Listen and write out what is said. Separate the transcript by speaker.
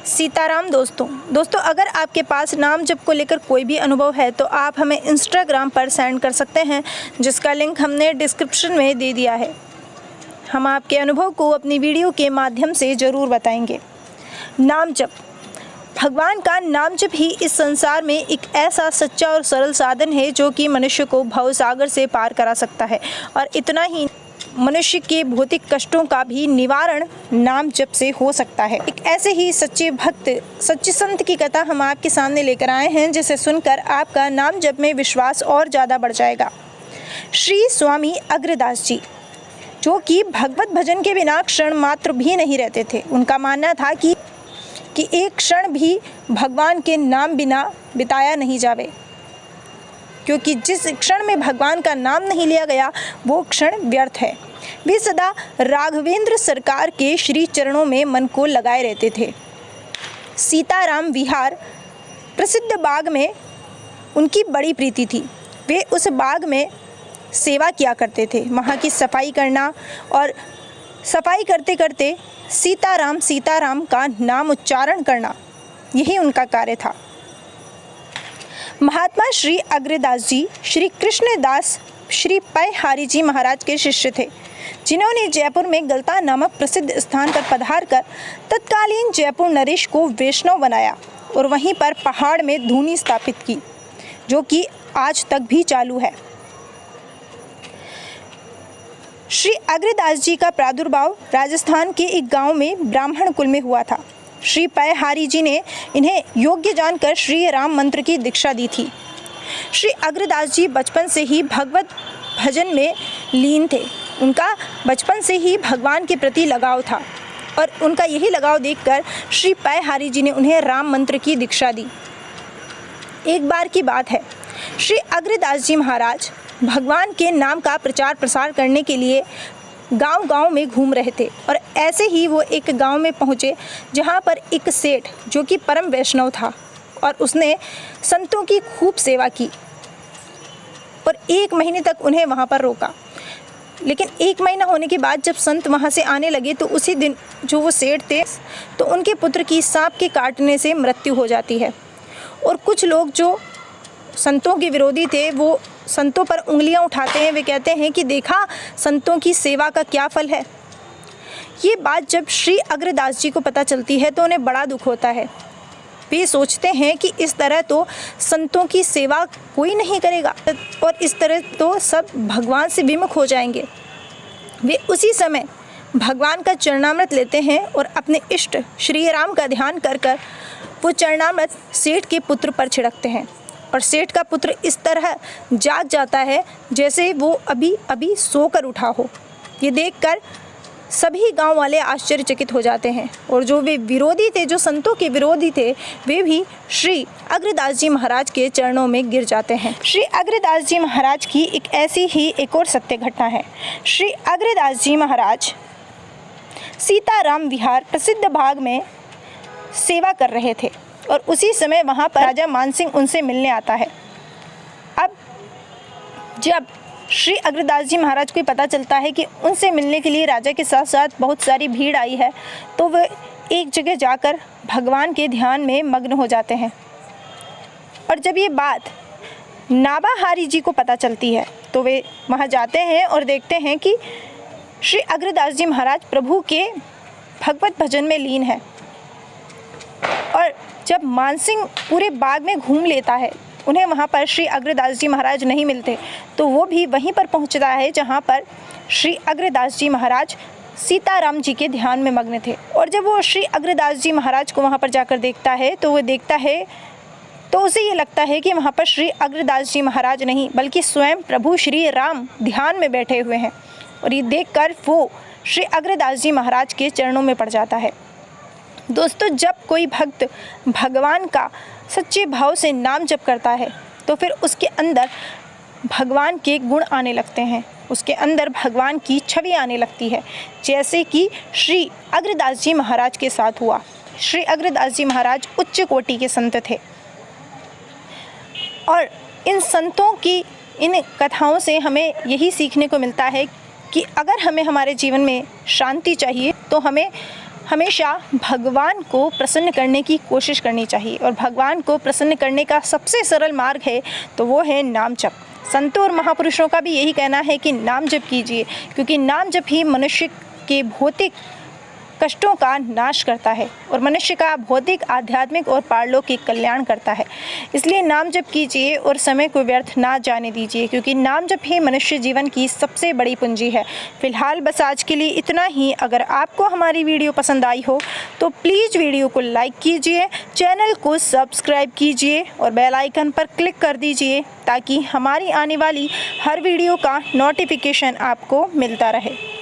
Speaker 1: सीताराम दोस्तों अगर आपके पास नाम जप को लेकर कोई भी अनुभव है तो आप हमें इंस्टाग्राम पर सेंड कर सकते हैं, जिसका लिंक हमने डिस्क्रिप्शन में दे दिया है। हम आपके अनुभव को अपनी वीडियो के माध्यम से ज़रूर बताएंगे। नाम जप, भगवान का नाम जप ही इस संसार में एक ऐसा सच्चा और सरल साधन है जो कि मनुष्य को भवसागर से पार करा सकता है। और इतना ही मनुष्य के भौतिक कष्टों का भी निवारण नाम जप से हो सकता है। एक ऐसे ही सच्चे भक्त, सच्चे संत की कथा हम आपके सामने लेकर आए हैं, जिसे सुनकर आपका नाम जप में विश्वास और ज़्यादा बढ़ जाएगा। श्री स्वामी अग्रदास जी, जो कि भगवत भजन के बिना क्षण मात्र भी नहीं रहते थे। उनका मानना था कि एक क्षण भी भगवान के नाम बिना बिताया नहीं जावे, क्योंकि जिस क्षण में भगवान का नाम नहीं लिया गया वो क्षण व्यर्थ है। वे सदा राघवेंद्र सरकार के श्री चरणों में मन को लगाए रहते थे। सीताराम विहार प्रसिद्ध बाग में उनकी बड़ी प्रीति थी। वे उस बाग में सेवा किया करते थे, वहाँ की सफाई करना, और सफाई करते करते सीताराम सीताराम का नाम उच्चारण करना, यही उनका कार्य था। महात्मा श्री अग्रदास जी श्री कृष्णदास श्री पयहारी जी महाराज के शिष्य थे, जिन्होंने जयपुर में गलता नामक प्रसिद्ध स्थान पर पधार कर तत्कालीन जयपुर नरेश को वैष्णव बनाया और वहीं पर पहाड़ में धूनी स्थापित की, जो कि आज तक भी चालू है। श्री अग्रदास जी का प्रादुर्भाव राजस्थान के एक गांव में ब्राह्मण कुल में हुआ था। श्री पयहारी जी ने इन्हें योग्य जानकर श्री राम मंत्र की दीक्षा दी थी। श्री अग्रदास जी बचपन से ही भगवत भजन में लीन थे। उनका बचपन से ही भगवान के प्रति लगाव था और उनका यही लगाव देखकर श्री पयहारी जी ने उन्हें राम मंत्र की दीक्षा दी। एक बार की बात है, श्री अग्रदास जी महाराज भगवान के नाम का प्रचार प्रसार करने के लिए गांव-गांव में घूम रहे थे और ऐसे ही वो एक गांव में पहुँचे, जहाँ पर एक सेठ जो कि परम वैष्णव था और उसने संतों की खूब सेवा की और 1 महीने तक उन्हें वहाँ पर रोका। लेकिन 1 महीना होने के बाद जब संत वहाँ से आने लगे तो उसी दिन जो वो सेठ थे तो उनके पुत्र की सांप के काटने से मृत्यु हो जाती है। और कुछ लोग जो संतों के विरोधी थे वो संतों पर उंगलियां उठाते हैं। वे कहते हैं कि देखा संतों की सेवा का क्या फल है। ये बात जब श्री अग्रदास जी को पता चलती है तो उन्हें बड़ा दुख होता है। वे सोचते हैं कि इस तरह तो संतों की सेवा कोई नहीं करेगा और इस तरह तो सब भगवान से विमुख हो जाएंगे। वे उसी समय भगवान का चरणामृत लेते हैं और अपने इष्ट श्री राम का ध्यान कर कर वो चरणामृत सेठ के पुत्र पर छिड़कते हैं और सेठ का पुत्र इस तरह जाग जाता है जैसे वो अभी अभी सोकर उठा हो। ये देखकर सभी गांव वाले आश्चर्यचकित हो जाते हैं और जो वे विरोधी थे, जो संतों के विरोधी थे, वे भी श्री अग्रदास जी महाराज के चरणों में गिर जाते हैं। श्री अग्रदास जी महाराज की एक ऐसी ही एक और सत्य घटना है। श्री अग्रदास जी महाराज सीताराम विहार प्रसिद्ध बाग में सेवा कर रहे थे और उसी समय वहाँ पर राजा मानसिंह उनसे मिलने आता है। अब जब श्री अग्रदास जी महाराज को पता चलता है कि उनसे मिलने के लिए राजा के साथ साथ बहुत सारी भीड़ आई है, तो वे एक जगह जाकर भगवान के ध्यान में मग्न हो जाते हैं। और जब ये बात नाबाहारी जी को पता चलती है तो वे वहाँ जाते हैं और देखते हैं कि श्री अग्रदास जी महाराज प्रभु के भगवत भजन में लीन है। और जब मानसिंह पूरे बाग में घूम लेता है, उन्हें वहाँ पर श्री अग्रदास जी महाराज नहीं मिलते, तो वो भी वहीं पर पहुँचता है जहाँ पर श्री अग्रदास जी महाराज सीताराम जी के ध्यान में मग्न थे। और जब वो श्री अग्रदास जी महाराज को वहाँ पर जाकर देखता है तो वो देखता है तो उसे ये लगता है कि वहाँ पर श्री अग्रदास जी महाराज नहीं बल्कि स्वयं प्रभु श्री राम ध्यान में बैठे हुए हैं। और ये देखकर वो श्री अग्रदास जी महाराज के चरणों में पड़ जाता है। दोस्तों, जब कोई भक्त भगवान का सच्चे भाव से नाम जप करता है तो फिर उसके अंदर भगवान के गुण आने लगते हैं, उसके अंदर भगवान की छवि आने लगती है, जैसे कि श्री अग्रदास जी महाराज के साथ हुआ। श्री अग्रदास जी महाराज उच्च कोटि के संत थे और इन संतों की इन कथाओं से हमें यही सीखने को मिलता है कि अगर हमें हमारे जीवन में शांति चाहिए तो हमें हमेशा भगवान को प्रसन्न करने की कोशिश करनी चाहिए और भगवान को प्रसन्न करने का सबसे सरल मार्ग है तो वो है नाम जप। संतों और महापुरुषों का भी यही कहना है कि नाम जप कीजिए, क्योंकि नाम जप ही मनुष्य के भौतिक कष्टों का नाश करता है और मनुष्य का भौतिक, आध्यात्मिक और पारलौकिक कल्याण करता है। इसलिए नाम जप कीजिए और समय को व्यर्थ ना जाने दीजिए, क्योंकि नाम जप ही मनुष्य जीवन की सबसे बड़ी पूंजी है। फिलहाल बस आज के लिए इतना ही। अगर आपको हमारी वीडियो पसंद आई हो तो प्लीज़ वीडियो को लाइक कीजिए, चैनल को सब्सक्राइब कीजिए और बेल आइकन पर क्लिक कर दीजिए ताकि हमारी आने वाली हर वीडियो का नोटिफिकेशन आपको मिलता रहे।